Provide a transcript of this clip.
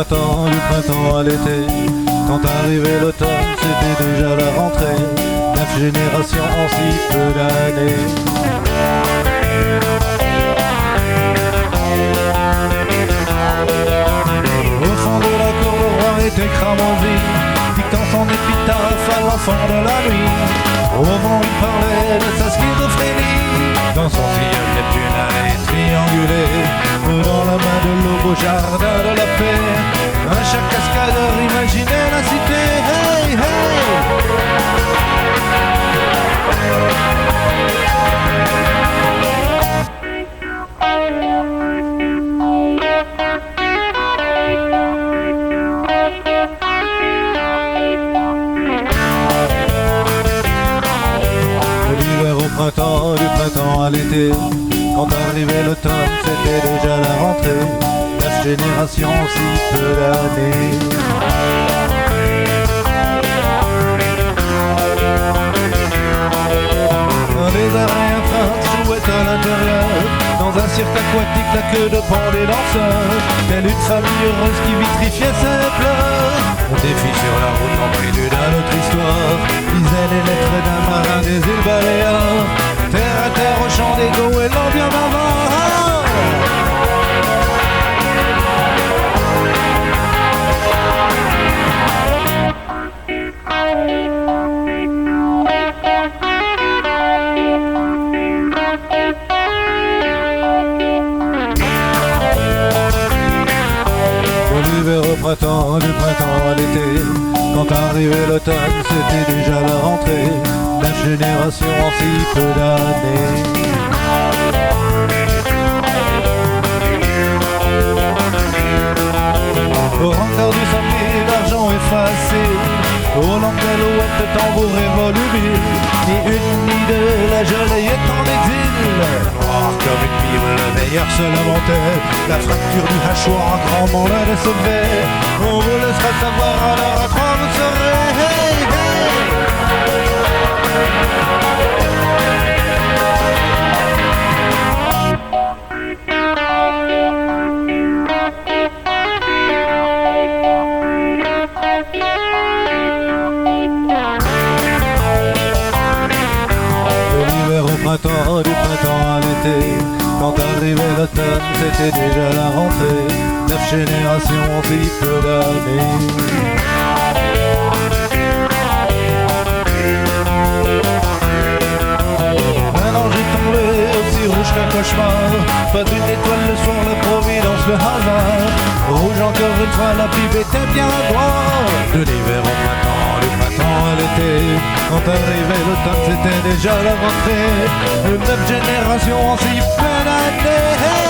printemps à l'été. Quand arrivait l'automne, c'était déjà la rentrée. 9 générations en si peu d'années. Au fond de la cour, le roi était cramoisi, dictant son épitaphe à l'enfant de la nuit. Au vent, il parlait de sa schizophrénie. Dans son sillon, Neptune allait trianguler. Dans la main de l'aube au jardin de la paix, un chaque cascadeur imaginait la cité. Hey, hey! De l'hiver au printemps, du printemps à l'été. Quand arrivait l'automne, c'était déjà la rentrée. 9 générations en si peu d'années. Les araignées trains jouaient à l'intérieur. Dans un cirque aquatique, la queue de pan des danseurs. Telle une famille heureuse qui vitrifiait ses pleurs. On défie sur la route en prélude à notre histoire. Lisaient les lettres d'un marin des îles Baléares. Terre à terre au champ d'ego et l'ambiance bavard. Du printemps à l'été. Quand arrivait l'automne, c'était déjà la rentrée. 9 générations en si peu d'années. Au rencard du samedi, l'argent effacé. Au long de l'alouette, le tambour est volubile. Ni une ni deux, la gelée est en exil. Noir comme une Bible, le meilleur se lamentait. La fracture du hachoir en grand monde le sauvait. On vous laissera savoir alors à quoi vous serez. Hey, hey. De l'hiver au printemps, du printemps à l'été. Quand arrivait l'automne, c'était déjà la rentrée. 9 générations en si peu d'années. Un ange est tombé aussi rouge qu'un cauchemar. Pas d'une étoile le soir, la providence, le hasard. Rouge encore une fois, la pipe était bien à boire. De l'hiver au printemps, du printemps à l'été. Quand arrivait l'automne, c'était déjà la rentrée. 9 générations en si peu d'années.